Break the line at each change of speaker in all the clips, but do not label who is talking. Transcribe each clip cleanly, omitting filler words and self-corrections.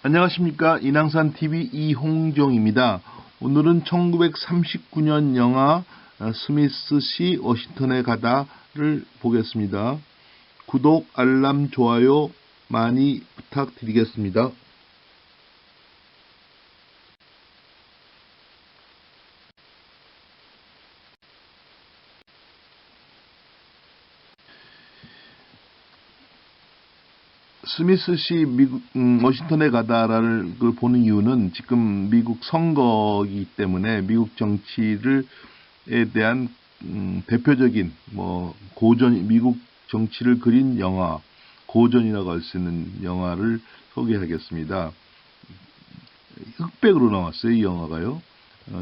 안녕하십니까. 인왕산TV 이홍정입니다. 오늘은 1939년 영화 스미스 시 워싱턴에 가다를 보겠습니다. 구독, 알람, 좋아요 많이 부탁드리겠습니다. 스미스 시 워싱턴에 가다를 보는 이유는 지금 미국 선거이기 때문에 미국 정치에 대한 대표적인 미국 정치를 그린 영화, 고전이라고 할 수 있는 영화를 소개하겠습니다. 흑백으로 나왔어요, 이 영화가요.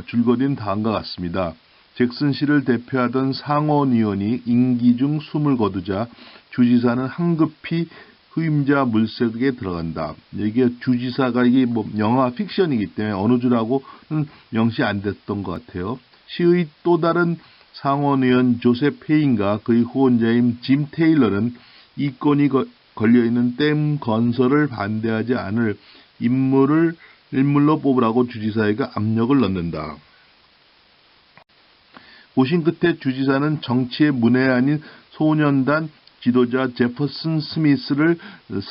줄거리는 다음과 같습니다. 잭슨 시를 대표하던 상원 의원이 임기 중 숨을 거두자 주지사는 황급히 후임자 물색에 들어간다. 이게 주지사가 이게 영화 픽션이기 때문에 어느 주라고는 명시 안 됐던 것 같아요. 시의 또 다른 상원 의원 조셉 페인과 그의 후원자인 짐 테일러는 이권이 걸려있는 댐 건설을 반대하지 않을 인물로 뽑으라고 주지사에게 압력을 넣는다. 고심 끝에 주지사는 정치의 문외한인 소년단 지도자 제퍼슨 스미스를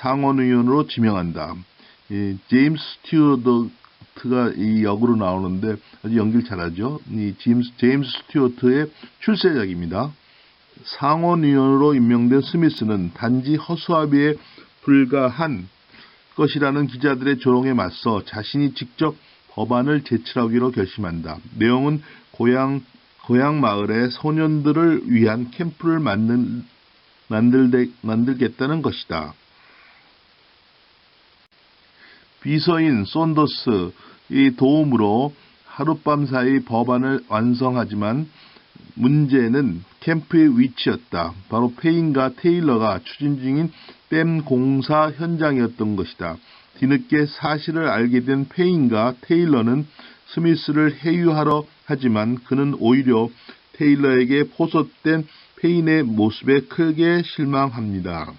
상원의원으로 지명한다. 제임스 스튜어트가 이 역으로 나오는데 아주 연기를 잘하죠. 이 제임스 스튜어트의 출세작입니다. 상원의원으로 임명된 스미스는 단지 허수아비에 불과한 것이라는 기자들의 조롱에 맞서 자신이 직접 법안을 제출하기로 결심한다. 내용은 고향 마을에 소년들을 위한 캠프를 만들겠다는 것이다. 비서인 쏜더스의 도움으로 하룻밤 사이 법안을 완성하지만 문제는 캠프의 위치였다. 바로 페인과 테일러가 추진 중인 댐 공사 현장이었던 것이다. 뒤늦게 사실을 알게 된 페인과 테일러는 스미스를 해유하려 하지만 그는 오히려 테일러에게 포섭된 페인의 모습에 크게 실망합니다.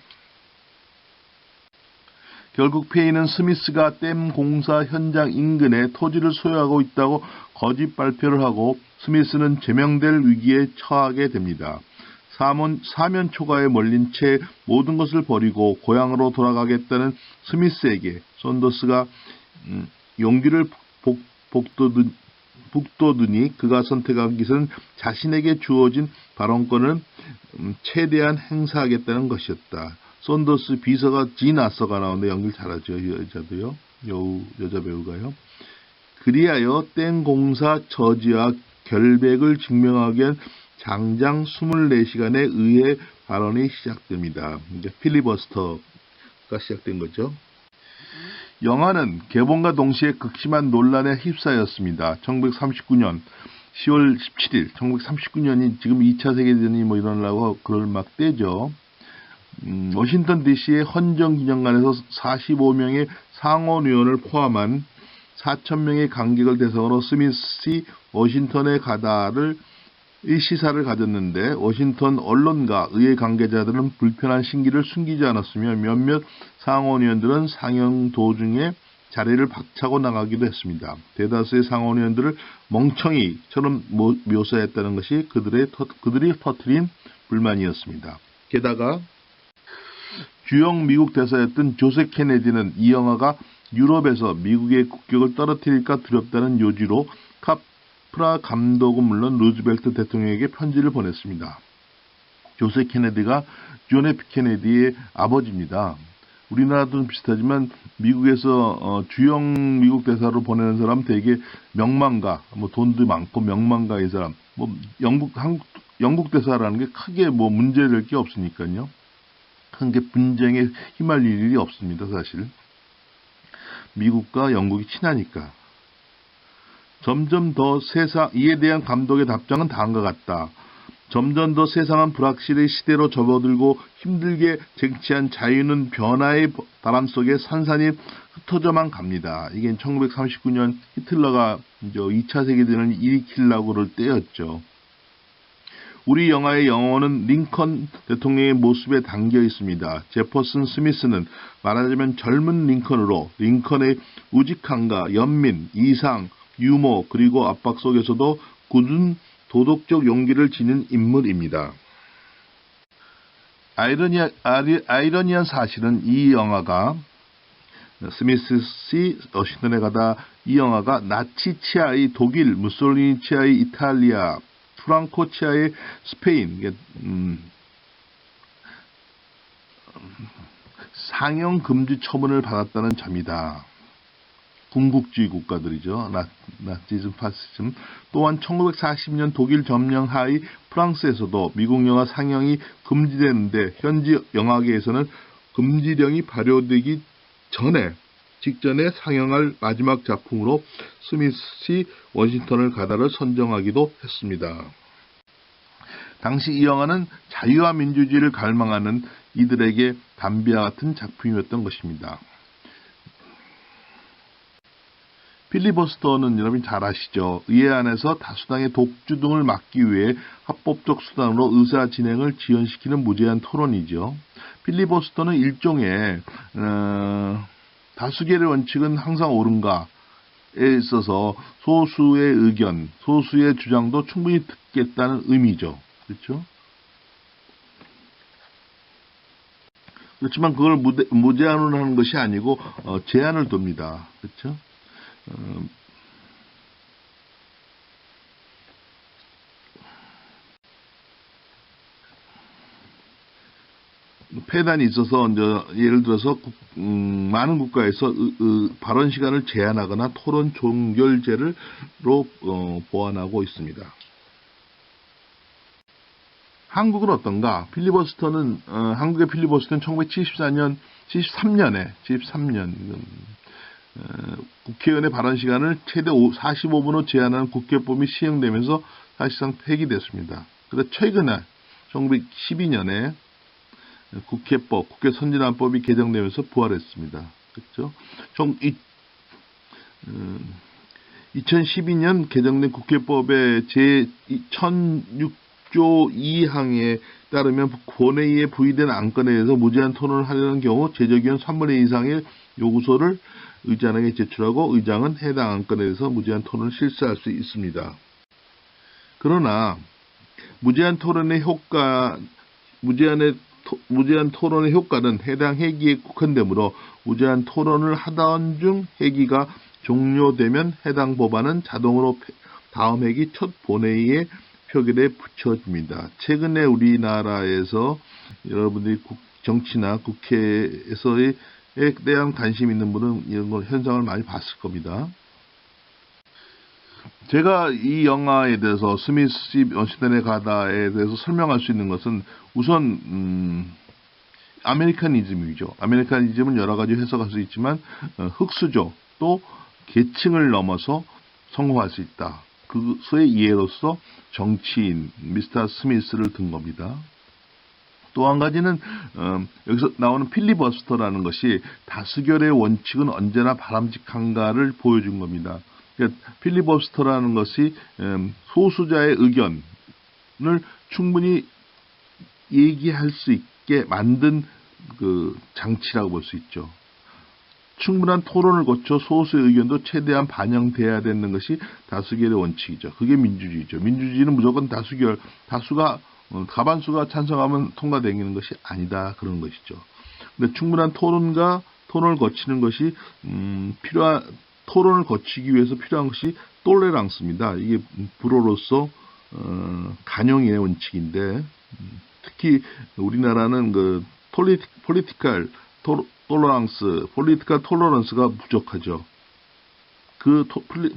결국 페인은 스미스가 댐 공사 현장 인근에 토지를 소유하고 있다고 거짓 발표를 하고 스미스는 제명될 위기에 처하게 됩니다. 사면 초과에 몰린 채 모든 것을 버리고 고향으로 돌아가겠다는 스미스에게 쏜더스가 용기를 북돋으니 그가 선택한 길은 자신에게 주어진 발언권을 최대한 행사하겠다는 것이었다. 쏜더스 비서가 진 아서가 나오는데 연기를 잘하죠. 이 여자도요. 여자 배우가요. 그리하여 댐 공사 저지와 결백을 증명하기 위한 장장 24시간에 의해 발언이 시작됩니다. 이제 필리버스터가 시작된 거죠. 영화는 개봉과 동시에 극심한 논란에 휩싸였습니다. 1939년 10월 17일, 1939년이 지금 2차 세계대전이 일어나려고 그럴 막 때죠. 워싱턴 DC의 헌정기념관에서 45명의 상원의원을 포함한 4,000명의 관객을 대상으로 스미스 워싱턴에 가다를 시사를 가졌는데 워싱턴 언론과 의회 관계자들은 불편한 신기를 숨기지 않았으며 몇몇 상원의원들은 상영 도중에 자리를 박차고 나가기도 했습니다. 대다수의 상원의원들을 멍청이처럼 묘사했다는 것이 그들이 터뜨린 불만이었습니다. 게다가 주영 미국 대사였던 조셉 케네디는 이 영화가 유럽에서 미국의 국격을 떨어뜨릴까 두렵다는 요지로 카프라 감독은 물론 루즈벨트 대통령에게 편지를 보냈습니다. 조셉 케네디가 존 F 케네디의 아버지입니다. 우리나라도 비슷하지만 미국에서 주영 미국 대사로 보내는 사람 되게 명망가, 돈도 많고 명망가의 사람, 영국 대사라는 게 크게 문제될 게 없으니까요. 큰 게 분쟁에 휘말릴 일이 없습니다, 사실. 미국과 영국이 친하니까. 점점 더 이에 대한 감독의 답장은 다음과 같다. 점점 더 세상은 불확실의 시대로 접어들고 힘들게 쟁취한 자유는 변화의 바람 속에 산산이 흩어져만 갑니다. 이게 1939년 히틀러가 2차 세계대전을 일으키려고 그럴 때였죠. 우리 영화의 영혼은 링컨 대통령의 모습에 담겨 있습니다. 제퍼슨 스미스는 말하자면 젊은 링컨으로 링컨의 우직함과 연민, 이상, 유머 그리고 압박 속에서도 굳은 도덕적 용기를 지닌 인물입니다. 아이러니한 사실은 이 영화가 스미스 씨 워싱턴에 가다 이 영화가 나치 치하의 독일, 무솔리니 치하의 이탈리아, 프랑코 치하의 스페인 상영 금지 처분을 받았다는 점이다. 군국주의 국가들이죠. 나치즘, 파시즘. 또한 1940년 독일 점령 하의 프랑스에서도 미국 영화 상영이 금지되는데 현지 영화계에서는 금지령이 발효되기 직전에 상영할 마지막 작품으로 스미스 워싱턴을 가다를 선정하기도 했습니다. 당시 이 영화는 자유와 민주주의를 갈망하는 이들에게 담비와 같은 작품이었던 것입니다. 필리버스터는 여러분 잘 아시죠? 의회 안에서 다수당의 독주 등을 막기 위해 합법적 수단으로 의사 진행을 지연시키는 무제한 토론이죠. 필리버스터는 일종의 다수결의 원칙은 항상 옳은가에 있어서 소수의 의견, 소수의 주장도 충분히 듣겠다는 의미죠. 그렇죠? 그렇지만 그걸 무제한으로 하는 것이 아니고 제한을 둡니다. 그렇죠? 폐단이 있어서 예를 들어서 많은 국가에서 발언 시간을 제한하거나 토론 종결제로 보완하고 있습니다. 한국은 어떤가? 한국의 필리버스터는 1973년에 국회의원의 발언 시간을 최대 45분으로 제한하는 국회법이 시행되면서 사실상 폐기됐습니다. 그런데 최근에 1912년에 국회 선진화법이 개정되면서 부활했습니다. 그렇죠? 2012년 개정된 국회법의 제1006조 2항에 따르면 본회의에 부의된 안건에 대해서 무제한 토론을 하려는 경우 제적위원 3분의 2 이상의 요구서를 의장에게 제출하고 의장은 해당 안건에 대해서 무제한 토론을 실시할 수 있습니다. 그러나 무제한 토론의 효과는 해당 회기에 국한되므로 무제한 토론을 하던 중 회기가 종료되면 해당 법안은 자동으로 다음 회기 첫 본회의에 표결에 붙여집니다. 최근에 우리나라에서 여러분들이 정치나 국회에서에 대한 관심 있는 분은 이런 현상을 많이 봤을 겁니다. 제가 이 영화에 대해서 스미스 워싱턴에 가다에 대해서 설명할 수 있는 것은 우선 아메리카니즘이죠. 아메리카니즘은 여러 가지 해석할 수 있지만 흑수저 또 계층을 넘어서 성공할 수 있다. 그의 예로서 정치인 미스터 스미스를 든 겁니다. 또 한 가지는 여기서 나오는 필리버스터라는 것이 다수결의 원칙은 언제나 바람직한가를 보여준 겁니다. 그러니까 필리버스터라는 것이 소수자의 의견을 충분히 얘기할 수 있게 만든 그 장치라고 볼 수 있죠. 충분한 토론을 거쳐 소수의 의견도 최대한 반영돼야 되는 것이 다수결의 원칙이죠. 그게 민주주의죠. 민주주의는 무조건 다수가 과반수가 찬성하면 통과되는 것이 아니다 그런 것이죠. 근데 충분한 토론을 거치는 것이 토론을 거치기 위해서 필요한 것이 톨레랑스입니다. 이게 불어로서 간용인의 원칙인데 특히 우리나라는 그 폴리티컬 톨러런스가 부족하죠. 그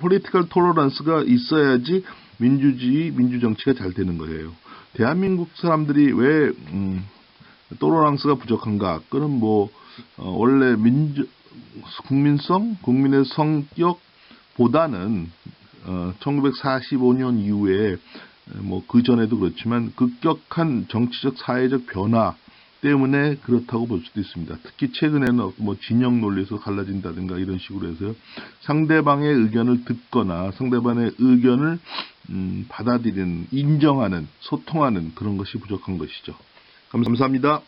폴리티컬 톨러런스가 있어야지 민주정치가 잘 되는 거예요. 대한민국 사람들이 왜 톨러런스가 부족한가? 그는 원래 국민의 성격보다는 1945년 이후에 그 전에도 그렇지만 급격한 정치적 사회적 변화 때문에 그렇다고 볼 수도 있습니다. 특히 최근에는 뭐 진영 논리에서 갈라진다든가 이런 식으로 해서 상대방의 의견을 듣거나 상대방의 의견을 받아들이는, 인정하는, 소통하는 그런 것이 부족한 것이죠. 감사합니다.